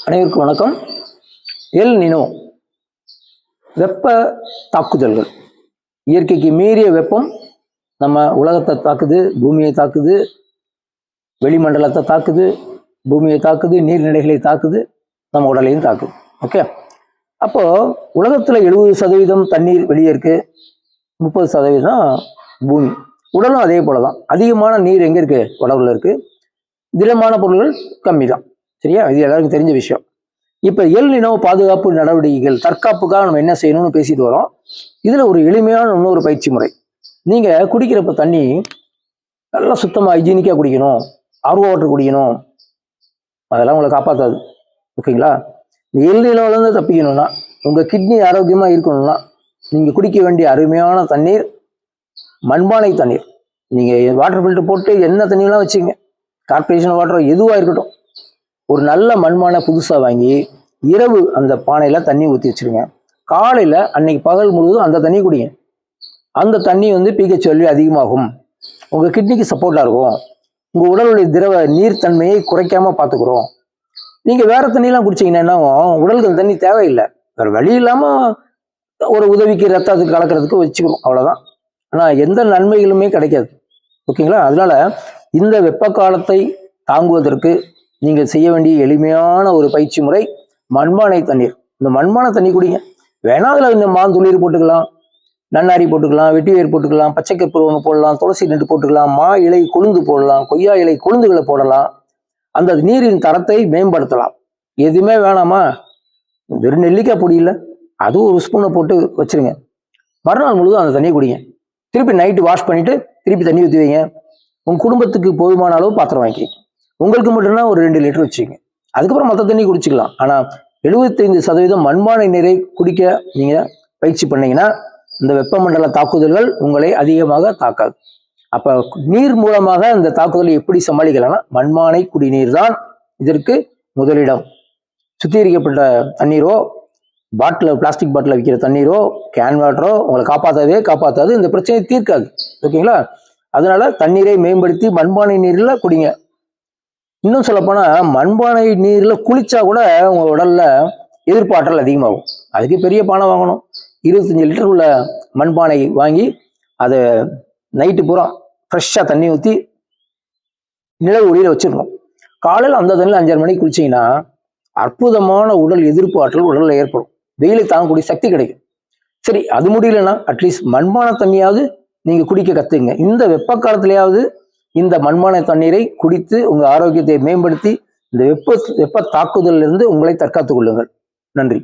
அனைவருக்கும் வணக்கம். El Nino வெப்ப தாக்குதல்கள். இயற்கைக்கு மீறிய வெப்பம் நம்ம உலகத்தை தாக்குது, பூமியை தாக்குது, வெளிமண்டலத்தை தாக்குது, பூமியை தாக்குது, நீர்நிலைகளை தாக்குது, நம்ம உடலையும் தாக்குது. ஓகே, அப்போ உலகத்துல 70% தண்ணீர் வெளியே இருக்கு, 30% பூமி. உடலும் அதே போலதான். அதிகமான நீர் எங்க இருக்கு? உடம்புல இருக்கு. திடமான பொருள்கள் கம்மி தான். சரியா? இது எல்லாருக்கும் தெரிஞ்ச விஷயம். இப்ப எல் நினோ பாதுகாப்பு நடவடிக்கைகள், தற்காப்புக்காக நம்ம என்ன செய்யணும்னு பேசிட்டு வரோம். இதுல ஒரு எளிமையான இன்னொரு பயிற்சி முறை. நீங்க குடிக்கிறப்ப தண்ணி நல்லா சுத்தமா ஹைஜீனிக்கா குடிக்கணும், ஆர்ஓ வாட்டர் குடிக்கணும், அதெல்லாம் உங்களை காப்பாத்தாது. ஓகேங்களா? இந்த எல் நினோல இருந்து தப்பிக்கணும்னா, உங்க கிட்னி ஆரோக்கியமா இருக்கணும்னா, நீங்க குடிக்க வேண்டிய அருமையான தண்ணீர் மண்பானை தண்ணீர். நீங்க வாட்டர் ஃபில்டர் போட்டு என்ன தண்ணியெல்லாம் வச்சுங்க, கார்பரேஷன் வாட்டர் எதுவா இருக்கட்டும், ஒரு நல்ல மண்பானை புதுசா வாங்கி இரவு அந்த பானையில தண்ணி ஊற்றி வச்சிருங்க. காலையில அன்னைக்கு பகல் முழுவதும் அந்த தண்ணி குடிங்க. அந்த தண்ணி pH வேல்யூ அதிகமாகும், உங்க கிட்னிக்கு சப்போர்ட்டா இருக்கும், உங்க உடலுடைய திரவ நீர்த்தன்மையை குறைக்காம பார்த்துக்கிறோம். நீங்க வேற தண்ணியெல்லாம் குடிச்சீங்கன்னா என்ன உடலுக்கு அந்த தண்ணி தேவையில்லை, வேற வழி இல்லாம ஒரு உதவிக்கு ரத்தத்துக்கு கலக்கிறதுக்கு வச்சுக்கணும், அவ்வளவுதான். ஆனா எந்த நன்மைகளுமே கிடைக்காது. ஓகேங்களா? அதனால இந்த வெப்ப காலத்தை தாங்குவதற்கு நீங்கள் செய்ய வேண்டிய எளிமையான ஒரு பயிற்சி முறை மண்பானை தண்ணீர். இந்த மண்பானை தண்ணி குடிங்க. வேணா அதில் இந்த மாந்துளிர் போட்டுக்கலாம், நன்னாரி போட்டுக்கலாம், வெட்டிவேர் போட்டுக்கலாம், பச்சைக்கற்பூர் ஒன்று போடலாம், துளசி நெட்டு போட்டுக்கலாம், மா இலை கொழுந்து போடலாம், கொய்யா இலை கொழுந்துகளை போடலாம். அந்த நீரின் தரத்தை மேம்படுத்தலாம். எதுவுமே வேணாமா, வெறும் நெல்லிக்காய் பொடி இல்லை, அதுவும் ஒரு ஸ்பூனை போட்டு வச்சிருங்க. மறுநாள் முழுவதும் அந்த தண்ணியை குடிங்க. திருப்பி நைட்டு வாஷ் பண்ணிட்டு திருப்பி தண்ணி ஊற்றி வைங்க. உங்க குடும்பத்துக்கு போதுமான அளவு பாத்திரம் வாங்கிக்க. உங்களுக்கு மட்டும்னா ஒரு 2 லிட்டர் வச்சுக்கோங்க. அதுக்கப்புறம் மற்ற தண்ணி குடிச்சுக்கலாம். ஆனா 75% மண்பானை நீரை குடிக்க நீங்க பயிற்சி பண்ணீங்கன்னா இந்த வெப்பமண்டல தாக்குதல்கள் உங்களை அதிகமாக தாக்காது. அப்ப நீர் மூலமாக இந்த தாக்குதலை எப்படி சமாளிக்கலாம்னா, மண்பானை குடிநீர் தான் இதற்கு முதலிடம். சுத்திகரிக்கப்பட்ட தண்ணீரோ, பிளாஸ்டிக் பாட்டில் விற்கிற தண்ணீரோ, கேன் வாட்டரோ உங்களை காப்பாத்தாது, இந்த பிரச்சனையை தீர்க்காது. ஓகேங்களா? அதனால தண்ணீரை மேம்படுத்தி மண்பானை நீர்ல குடிங்க. இன்னும் சொல்ல போனா மண்பானை நீர்ல குளிச்சா கூட உங்க உடல்ல எதிர்ப்பாற்றல் அதிகமாகும். அதுக்கு பெரிய பானை வாங்கணும். 25 லிட்டர் உள்ள மண்பானை வாங்கி அதை நைட்டு பூரா ஃப்ரெஷ்ஷா தண்ணி ஊற்றி நிலவு ஒளியில வச்சிடணும். காலையில் அந்த தண்ணியில் 5:30 மணிக்கு குளிச்சிங்கன்னா அற்புதமான உடல் எதிர்ப்பு ஆற்றல் உடல்ல ஏற்படும். வெயிலை தாங்கக்கூடிய சக்தி கிடைக்கும். சரி, அது முடியலன்னா அட்லீஸ்ட் மண்பானை தண்ணியாவது நீங்க குடிக்க கத்துங்க. இந்த வெப்ப காலத்திலேயாவது இந்த மண்பானை தண்ணீரை குடித்து உங்க ஆரோக்கியத்தை மேம்படுத்தி இந்த வெப்ப தாக்குதலிலிருந்து உங்களை தற்காத்துக் கொள்ளுங்கள். நன்றி.